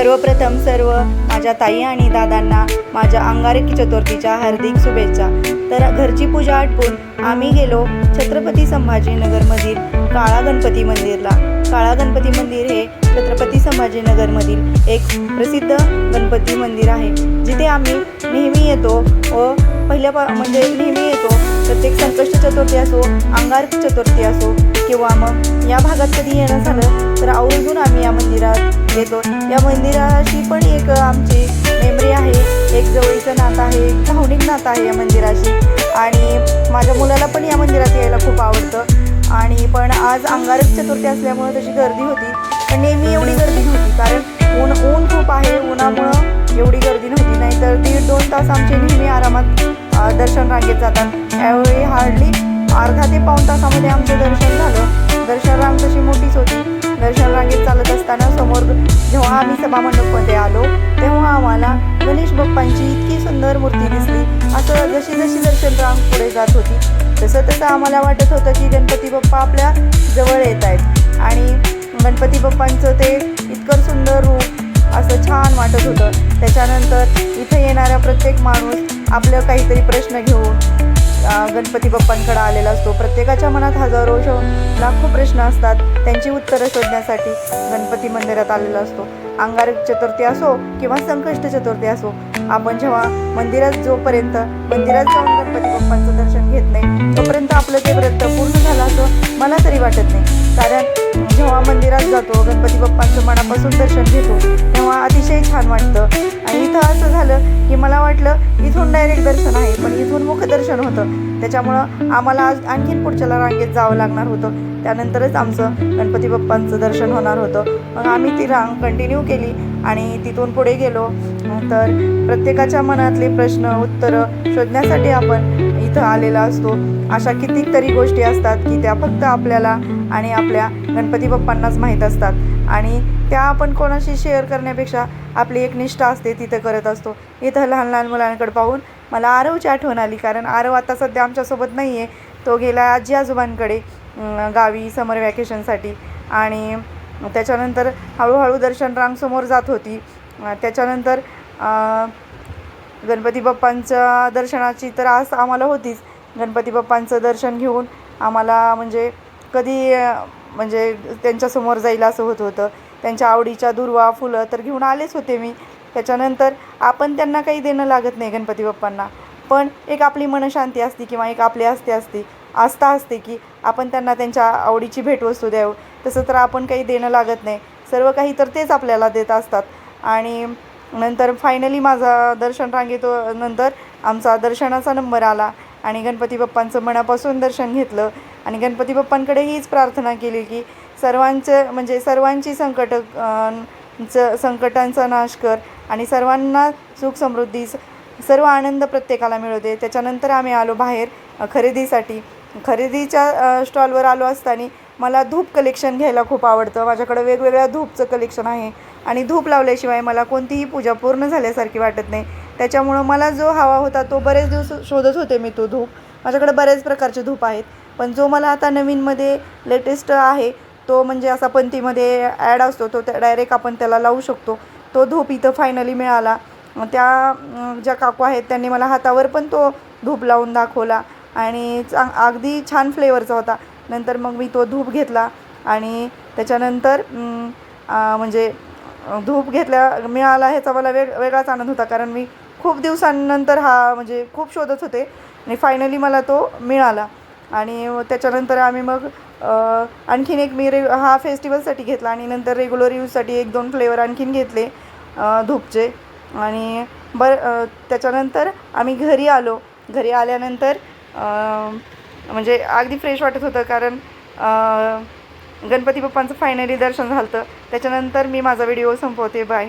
सर्वप्रथम सर्व माझ्या ताई आणि दादांना माझ्या अंगारकी चतुर्थीच्या हार्दिक शुभेच्छा। तर घरची पूजा आटपून आम्ही गेलो छत्रपती संभाजीनगरमधील काळा गणपती मंदिरला। काळा गणपती मंदिर हे छत्रपती संभाजीनगरमधील एक प्रसिद्ध गणपती मंदिर आहे, जिथे आम्ही नेहमी येतो व म्हणजे नेहमी येतो। प्रत्येक संकष्ट चतुर्थी असो, अंगारकी चतुर्थी असो किंवा मग या भागात कधी येणं झालं तर आवर्जून आम्ही या मंदिरात येतो। या मंदिराशी पण एक आमची मेमरी आहे, एक जवळीचं नातं आहे, एक भावनिक नातं आहे या मंदिराशी। आणि माझ्या मुलाला पण या मंदिरात यायला खूप आवडतं। आणि पण आज अंगारकी चतुर्थी असल्यामुळे तशी गर्दी होती, पण नेहमी एवढी गर्दी नव्हती, कारण ऊन खूप आहे, उन्हामुळं एवढी गर्दी नव्हती। नाहीतर 1.5-2 तास आमचे नेहमी आरामात दर्शन रांगेत जातात। यावेळी हार्डली अर्धा ते पाऊण तासामध्ये आमचं दर्शन झालं। दर्शन रांग तशी मोठीच होती। दर्शन रांगेत चालत असताना समोर जेव्हा आम्ही सभामंडपमध्ये आलो तेव्हा आम्हाला गणेश बाप्पांची इतकी सुंदर मूर्ती दिसली। असं जशी जशी दर्शन रांग पुढे जात होती तसं तसं आम्हाला वाटत होतं की गणपती बाप्पा आपल्या जवळ येत आहेत। आणि गणपती बाप्पांचं ते इतकं सुंदर रूप असं छान वाटत होतं। त्याच्यानंतर इथे येणारा प्रत्येक माणूस आपलं काहीतरी प्रश्न घेऊन गणपती बाप्पांकडे आलेला असतो। प्रत्येकाच्या मनात हजारो लाखो प्रश्न असतात, त्यांची उत्तरं शोधण्यासाठी गणपती मंदिरात आलेला असतो। अंगारकी चतुर्थी असो किंवा संकष्ट चतुर्थी असो, आपण जेव्हा मंदिरात जाऊन गणपती बाप्पांचं दर्शन घेत नाही तोपर्यंत आपलं ते व्रत पूर्ण झालं असं मला तरी वाटत नाही। कारण जेव्हा मंदिरात जातो, गणपती बाप्पांचं मनापासून दर्शन घेतो तेव्हा अतिशय छान वाटतं। आणि इथं असं झालं की मला वाटलं इथून डायरेक्ट दर्शन आहे, पण इथून मुखदर्शन होतं। त्याच्यामुळं आम्हाला आज आणखीन पुढच्या रांगेत जावं लागणार होतं, त्यानंतरच आमचं गणपती बाप्पांचं दर्शन होणार होतं। मग आम्ही ती रांग कंटिन्यू केली आणि तिथून पुढे गेलो। तर प्रत्येकाच्या मनातले प्रश्न उत्तरं शोधण्यासाठी आपण इथं आलेला असतो। अशा कितीतरी गोष्टी असतात की त्या फक्त आपल्याला आणि आपल्या गणपती बाप्पांनाच माहीत असतात, आणि त्या आपण कोणाशी शेअर करण्यापेक्षा आपली एक निष्ठा असते तिथं करत असतो। इथं लहान लहान मुलांकडे पाहून मला आरवची आठवण आली, कारण आरव आता सध्या आमच्यासोबत नाही आहे, तो गेला आजी आजोबांकडे गावी समर वॅकेशनसाठी। आणि त्याच्यानंतर हळूहळू दर्शन रांग समोर जात होती। त्याच्यानंतर गणपती बाप्पांच्या दर्शनाची तर आस आम्हाला होतीच। गणपती बाप्पांचं दर्शन घेऊन आम्हाला म्हणजे कधी म्हणजे त्यांच्यासमोर जाईल असं होत होतं। त्यांच्या आवडीच्या दुर्वा फुलं तर घेऊन आलेच होते मी। त्याच्यानंतर आपण त्यांना काही देणं लागत नाही गणपती बाप्पांना, पण एक आपली मनशांती असते किंवा एक आपली आस्था असते की आपण त्यांना त्यांच्या आवडीची भेटवस्तू द्यावं। तसं तर आपण काही देणं लागत नाही, सर्व काही तर तेच आपल्याला देत असतात। आणि नंतर फायनली माझा दर्शन रांगेतो नंतर आमचा दर्शनाचा नंबर आला आणि गणपती बाप्पांचं मनापासून दर्शन घेतलं। आणि गणपती बाप्पांकडे हीच प्रार्थना केली की सर्वांची संकटांचा नाश कर आणि सर्वांना सुख समृद्धी सर्व आनंद प्रत्येकाला मिळू दे। त्याच्यानंतर आम्ही आलो बाहेर खरेदीसाठी। खरेदीच्या स्टॉलवर आलो असताना मला धूप कलेक्शन घ्यायला खूप आवडतं। माझ्याकडे वेगवेगळ्या धूपचं कलेक्शन आहे आणि धूप लावल्याशिवाय मला कोणतीही पूजा पूर्ण झाल्यासारखी वाटत नाही। त्याच्यामुळं मला जो हवा होता तो बरेच दिवस शोधत होते मी तो धूप। माझ्याकडे बरेच प्रकारचे धूप आहेत, पण जो मला आता नवीनमध्ये लेटेस्ट आहे तो म्हणजे असा पंथीमध्ये ॲड असतो, तो डायरेक्ट आपण त्याला लावू शकतो। तो धूप इथं फायनली मिळाला। त्या ज्या काकू आहेत त्यांनी मला हातावर पण तो धूप लावून दाखवला आणि अगदी छान फ्लेवरचा होता। नंतर मग मी तो धूप घेतला आणि त्याच्यानंतर म्हणजे धूप मिळाला ह्याचा मला वेगळाच आनंद होता, कारण मी खूप दिवसांनंतर म्हणजे खूप शोधत होते आणि फायनली मला तो मिळाला। आणि त्याच्यानंतर आम्ही मग आणखीन एक हा फेस्टिवलसाठी घेतला आणि नंतर रेग्युलर यूजसाठी 1-2 फ्लेवर आणखीन घेतले धूपचे। आणि त्याच्यानंतर आम्ही घरी आलो। घरी आल्यानंतर म्हणजे अगदी फ्रेश वाटत होतं, कारण गणपती बाप्पांचं फायनली दर्शन झालं। त्याच्यानंतर मी माझा व्हिडिओ संपवते। बाय।